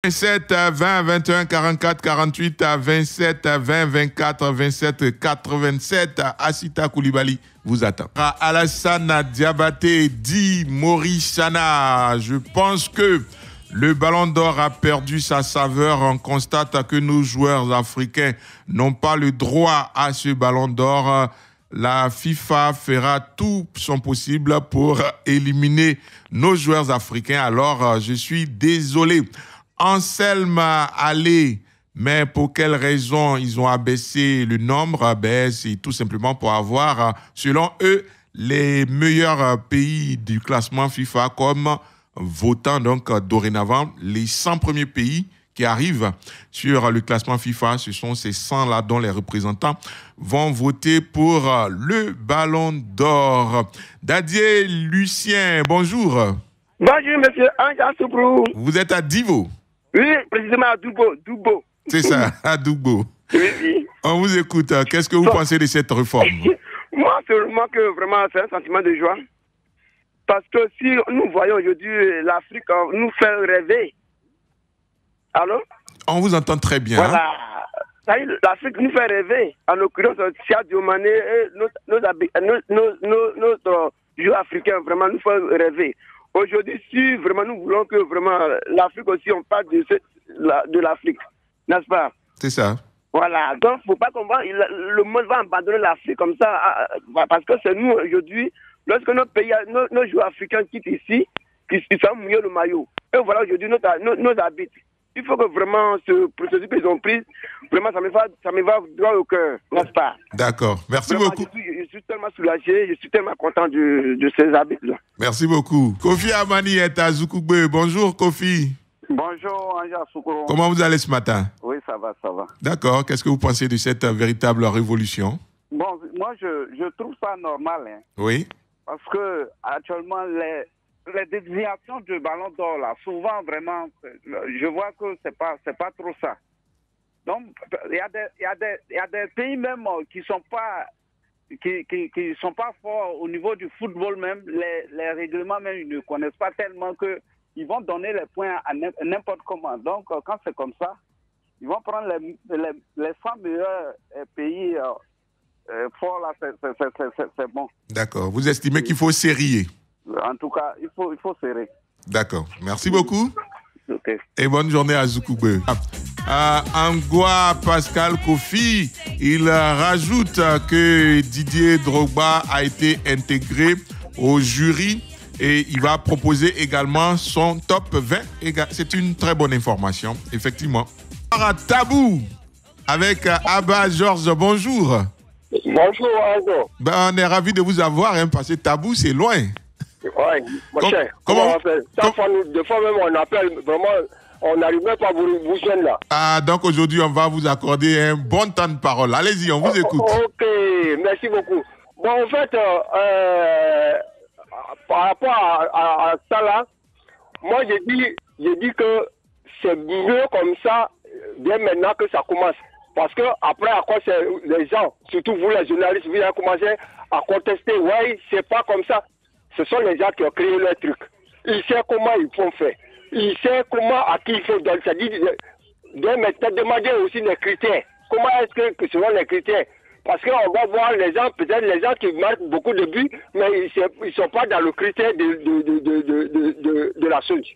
27 20 21 44 48 27 20 24 27 87. Assita Koulibaly vous attend. Alassane Diabaté dit Maurice Sana. Je pense que le Ballon d'Or a perdu sa saveur. On constate que nos joueurs africains n'ont pas le droit à ce Ballon d'Or. La FIFA fera tout son possible pour éliminer nos joueurs africains. Alors, je suis désolé. Anselme Allé, mais pour quelles raisons ils ont abaissé le nombre? C'est tout simplement pour avoir, selon eux, les meilleurs pays du classement FIFA comme votant. Donc, dorénavant, les 100 premiers pays qui arrivent sur le classement FIFA, ce sont ces 100-là dont les représentants vont voter pour le Ballon d'Or. Dadier Lucien, bonjour. Bonjour, monsieur Anja Soubrou. Vous êtes à Divo? Oui, précisément à Doubo. C'est ça, à Doubo. Oui. On vous écoute. Qu'est-ce que vous pensez de cette réforme? Moi, seulement que vraiment, c'est un sentiment de joie. Parce que si nous voyons aujourd'hui l'Afrique nous faire rêver. Allô? On vous entend très bien. Voilà. L'Afrique nous fait rêver. En l'occurrence, Sadio Mané et notre joueurs africains vraiment nous font rêver. Aujourd'hui, si vraiment nous voulons que vraiment l'Afrique aussi, on parle de l'Afrique, n'est-ce pas? C'est ça. Voilà. Donc, il ne faut pas comprendre, le monde va abandonner l'Afrique comme ça, parce que c'est nous aujourd'hui, lorsque nos pays, nos joueurs africains quittent ici, ils sont mouillés le maillot. Et voilà aujourd'hui nos habits. Il faut que vraiment ce procédure qu'ils ont pris, vraiment ça me va droit au cœur, n'est-ce pas? D'accord. Merci vraiment, beaucoup. Je suis tellement soulagé, je suis tellement content de ces habits-là. Merci beaucoup. Kofi Amani est à Zoukougbe. Bonjour Kofi. Bonjour Anja Soukoro. Comment vous allez ce matin? Oui, ça va. D'accord. Qu'est-ce que vous pensez de cette véritable révolution? Bon, moi je trouve ça normal. Hein. Oui. Parce que actuellement les désignations du Ballon d'Or là, souvent vraiment, je vois que c'est pas trop ça. Donc il y a des pays même qui sont pas forts au niveau du football même, les règlements même ils ne connaissent pas tellement que ils vont donner les points à n'importe comment. Donc quand c'est comme ça, ils vont prendre les 100 meilleurs pays forts là, c'est bon. D'accord. Vous estimez qu'il faut serrer? En tout cas, il faut serrer. D'accord. Merci beaucoup. Okay. Et bonne journée à Zoukougbe. Angwa Pascal Kofi, il rajoute que Didier Drogba a été intégré au jury et il va proposer également son top 20. C'est une très bonne information, effectivement. Tabou avec Abba Georges, bonjour. Bonjour, Ango. On est ravis de vous avoir, parce que Tabou, c'est loin. Oui, mon cher. Comment on fait? Des fois même, on appelle vraiment, on n'arrive même pas à vous joindre là. Ah, donc aujourd'hui, on va vous accorder un bon temps de parole. Allez-y, on vous écoute. Ok, merci beaucoup. Bon, en fait, par rapport à ça là, moi j'ai dit que c'est mieux comme ça, dès maintenant que ça commence. Parce que après, à quoi c'est les gens, surtout vous les journalistes, vous avez commencé à contester. Ouais, c'est pas comme ça. Ce sont les gens qui ont créé le truc. Ils savent comment ils font faire. Ils savent comment, à qui il faut donner. C'est-à-dire, dès maintenant, demander aussi les critères. Comment est-ce que selon les critères? Parce qu'on va voir les gens, peut-être les gens qui marquent beaucoup de buts, mais ils ne sont pas dans le critère de la chose.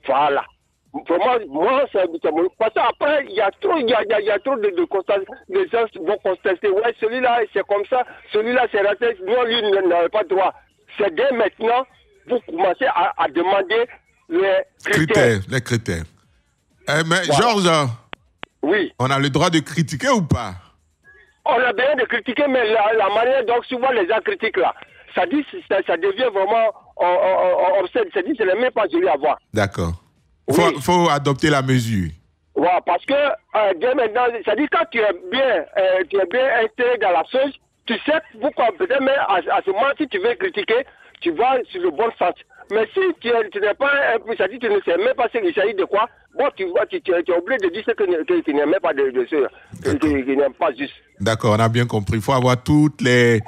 Voilà. Vraiment, moi, c'est parce qu'après, il y a trop de constatation. Les gens vont constater, ouais, celui-là, c'est comme ça, celui-là, c'est raté, lui, n'avait pas droit. C'est dès maintenant, vous commencez à demander les critères. Les critères. Mais voilà. Georges, oui. On a le droit de critiquer ou pas? On a besoin de critiquer, mais la manière dont souvent les gens critiquent là, ça devient vraiment obscène. C'est-à-dire, c'est le même pas joli à voir. D'accord. Il faut adopter la mesure. Ouais, parce que dès maintenant, c'est-à-dire quand tu es bien intégré dans la chose, tu sais pourquoi peut-être même à ce moment, si tu veux critiquer, tu vas sur le bon sens. Mais si tu n'es pas c'est-à-dire tu ne sais même pas il s'agit de quoi, bon, tu es obligé de dire que tu n'aimes même pas de ce qui n'est pas juste. D'accord, on a bien compris. Il faut avoir tous les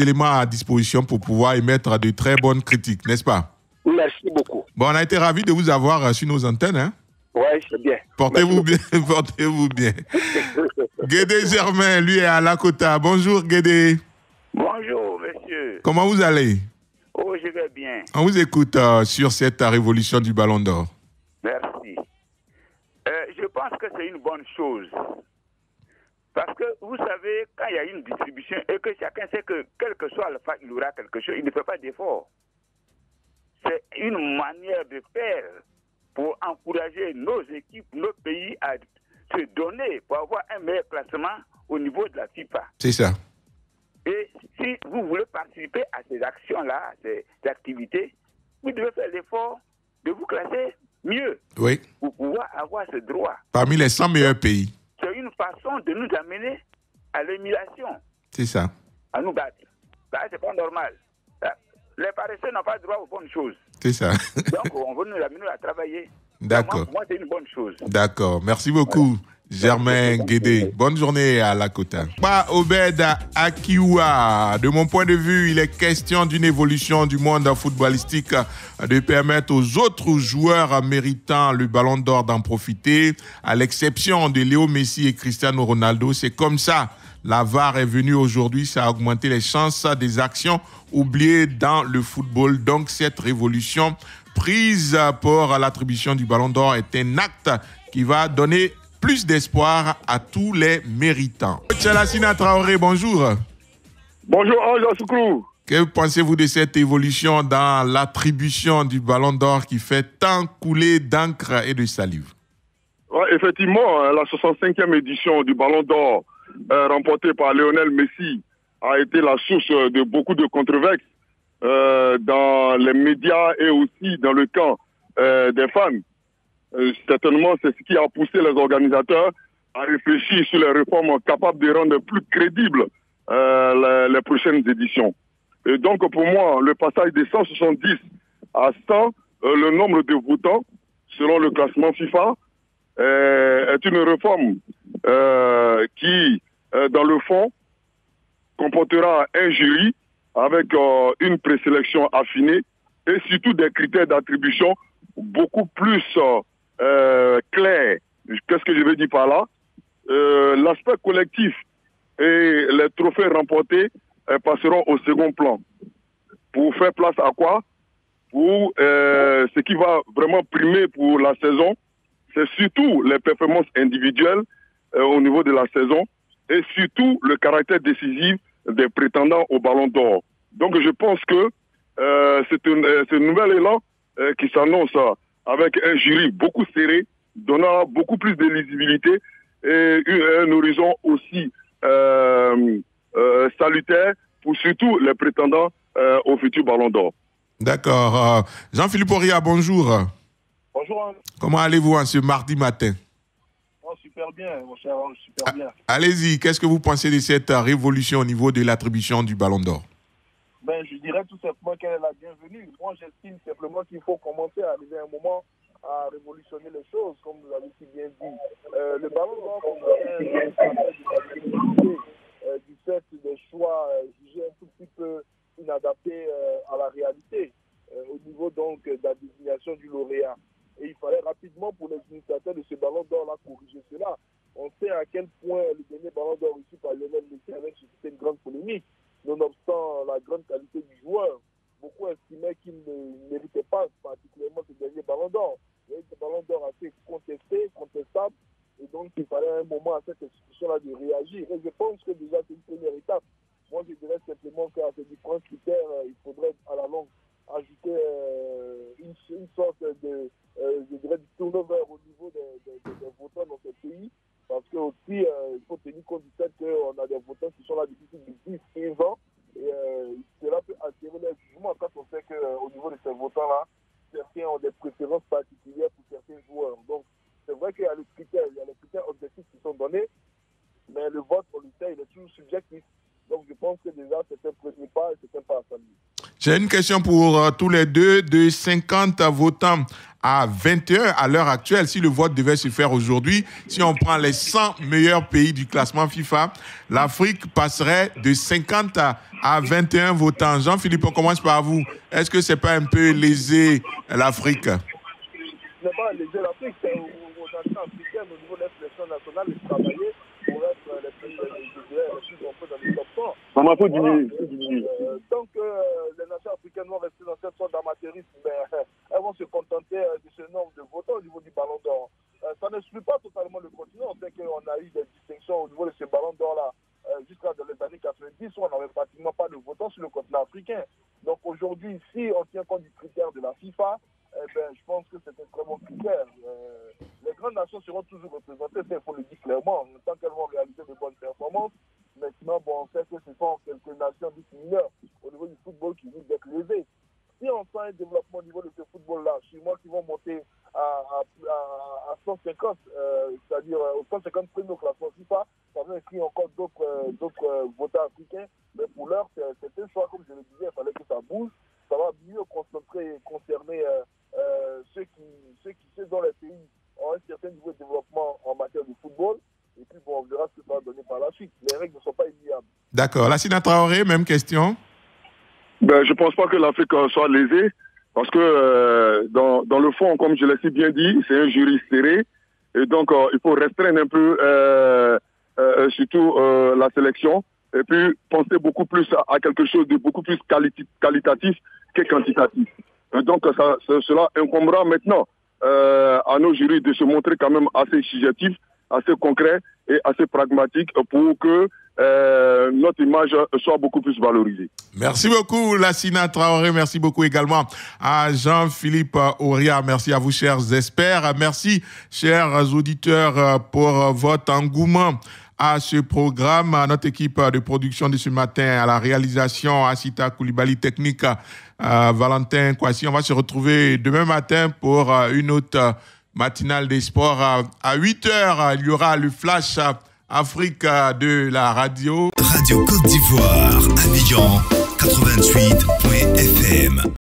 éléments à disposition pour pouvoir émettre de très bonnes critiques, n'est-ce pas? Merci beaucoup. Bon, on a été ravis de vous avoir sur nos antennes. Hein? Oui, c'est bien. Portez-vous bien, portez-vous bien. Guédé Germain, lui, est à Lakota. Bonjour, Guédé. Bonjour, monsieur. Comment vous allez? Oh, je vais bien. On vous écoute sur cette révolution du Ballon d'Or. Merci. Je pense que c'est une bonne chose. Parce que, vous savez, quand il y a une distribution et que chacun sait que, quel que soit le fait, il aura quelque chose, il ne fait pas d'effort. C'est une manière de faire pour encourager nos équipes, nos pays à se donner pour avoir un meilleur classement au niveau de la FIFA. C'est ça. Et si vous voulez participer à ces actions-là, à ces activités, vous devez faire l'effort de vous classer mieux. Oui. Pour pouvoir avoir ce droit. Parmi les 100 meilleurs pays. C'est une façon de nous amener à l'émulation. C'est ça. À nous battre. Là, c'est pas normal. Là, les paresseux n'ont pas droit aux bonnes choses. C'est ça. Donc, on veut nous amener à travailler. D'accord. Pour moi, c'est une bonne chose. D'accord. Merci beaucoup. Voilà. Germain Guédé. Bonne journée à Lakota. Obed Akiwa. De mon point de vue, il est question d'une évolution du monde footballistique, de permettre aux autres joueurs méritants le ballon d'or d'en profiter, à l'exception de Léo Messi et Cristiano Ronaldo. C'est comme ça. La VAR est venue aujourd'hui, ça a augmenté les chances des actions oubliées dans le football. Donc cette révolution prise pour l'attribution du ballon d'or est un acte qui va donner plus d'espoir à tous les méritants. Tchalassina Traoré, bonjour. Bonjour, Ange Soukrou. Que pensez-vous de cette évolution dans l'attribution du ballon d'or qui fait tant couler d'encre et de salive? Ouais, effectivement, la 65e édition du ballon d'or remportée par Lionel Messi a été la source de beaucoup de controverses dans les médias et aussi dans le camp des fans. Certainement, c'est ce qui a poussé les organisateurs à réfléchir sur les réformes capables de rendre plus crédibles les prochaines éditions. Et donc, pour moi, le passage de 170 à 100, le nombre de votants, selon le classement FIFA, est une réforme qui, dans le fond, comportera un jury avec une présélection affinée et surtout des critères d'attribution beaucoup plus clair. Qu'est-ce que je veux dire par là? L'aspect collectif et les trophées remportés passeront au second plan. Pour faire place à quoi? Pour ce qui va vraiment primer pour la saison, c'est surtout les performances individuelles au niveau de la saison et surtout le caractère décisif des prétendants au ballon d'or. Donc je pense que c'est un nouvel élan qui s'annonce avec un jury beaucoup serré, donnant beaucoup plus de lisibilité et un horizon aussi salutaire pour surtout les prétendants au futur Ballon d'Or. D'accord. Jean-Philippe Oria, bonjour. Bonjour. Comment allez-vous en ce mardi matin? Oh, super bien, mon cher Ange, super bien. Allez-y, qu'est-ce que vous pensez de cette révolution au niveau de l'attribution du Ballon d'Or? Je dirais tout simplement qu'elle est la bienvenue. Moi, j'estime simplement qu'il faut commencer à arriver à un moment à révolutionner les choses, comme vous l'avez si bien dit. Le Ballon d'Or, du fait des choix jugés un tout petit peu inadaptés à la réalité, au niveau donc de la désignation du lauréat. Et il fallait rapidement pour les initiateurs de ce Ballon d'Or-là corriger cela. On sait à quel point le dernier Ballon d'Or reçu par Lionel Messi avait suscité une grande polémique. Nonobstant la grande qualité du joueur, beaucoup estimaient qu'il ne méritait pas particulièrement ce dernier Ballon d'Or. Il y a eu ce Ballon d'Or assez contesté, contestable, et donc il fallait un moment à cette institution-là de réagir. Et je pense que déjà c'est une première étape. Moi je dirais simplement qu'à ces différents critères, il faudrait à la longue ajouter une sorte de, je dirais, du turnover au niveau des votants dans ce pays. Parce que aussi, il faut tenir compte du fait qu'on a des votants qui sont là depuis plus de 10-15 ans. Et cela peut attirer les jugements quand on sait qu'au niveau de ces votants-là, certains ont des préférences particulières pour certains joueurs. Donc, c'est vrai qu'il y a les critères objectifs qui sont donnés, mais le vote, on le sait, il est toujours subjectif. Donc, je pense que déjà, c'est un premier pas et c'est un pas à saluer. J'ai une question pour tous les deux. De 50 votants à 21 à l'heure actuelle. Si le vote devait se faire aujourd'hui, si on prend les 100 meilleurs pays du classement FIFA, l'Afrique passerait de 50 à 21 votants. Jean-Philippe, on commence par vous. Est-ce que c'est pas un peu lésé l'Afrique? Ce n'est pas léser l'Afrique, c'est aux nations africaines, au niveau de la sélection nationale, de travailler pour être les plus nombreux dans les top 100. Maman, faut diminuer. Tant que les nations africaines vont rester dans cette sorte d'amateurisme, elles vont se contenter de ce nombre de votants au niveau du Ballon d'Or. Ça n'exclut pas totalement le continent. On sait qu'on a eu des distinctions au niveau de ce Ballon d'Or-là jusqu'à dans les années 90 où on n'avait pratiquement pas de votants sur le continent africain. Donc aujourd'hui, si on tient compte du critère de la FIFA, je pense que c'est un très bon critère. Les grandes nations seront toujours représentées, il faut le dire clairement, tant qu'elles vont réaliser de bonnes performances. Maintenant, on sait que ce sont quelques nations dites mineures au niveau du football qui risquent d'être lésées. Si on sent un développement au niveau de ce football-là, chez moi qui vont monter à 150, c'est-à-dire au 150 premiers au classement FIFA, ça va écrire encore d'autres votants africains. Mais pour l'heure, c'est un choix, comme je le disais, il fallait que ça bouge. Ça va mieux concerner ceux dont les pays ont un certain niveau de développement en matière de football. Et puis, on verra ce que ça va donner par la suite. Les règles ne sont pas immuables. D'accord. Lassina Traoré, même question. Je ne pense pas que l'Afrique soit lésée, parce que dans le fond, comme je l'ai si bien dit, c'est un jury serré. Et donc, il faut restreindre un peu, surtout la sélection, et puis penser beaucoup plus à quelque chose de beaucoup plus qualitatif que quantitatif. Et donc, cela incombera maintenant à nos jurys de se montrer quand même assez subjectifs, assez concrets et assez pragmatiques pour que notre image soit beaucoup plus valorisée. Merci beaucoup, Lassina Traoré. Merci beaucoup également à Jean-Philippe Auria. Merci à vous, chers experts. Merci, chers auditeurs, pour votre engouement à ce programme, à notre équipe de production de ce matin, à la réalisation, Asita Koulibaly, technique, Valentin Kwasi. On va se retrouver demain matin pour une autre matinale des sports. À 8h, il y aura le Flash Afrique de la radio. Radio Côte d'Ivoire, Abidjan, 88.fm.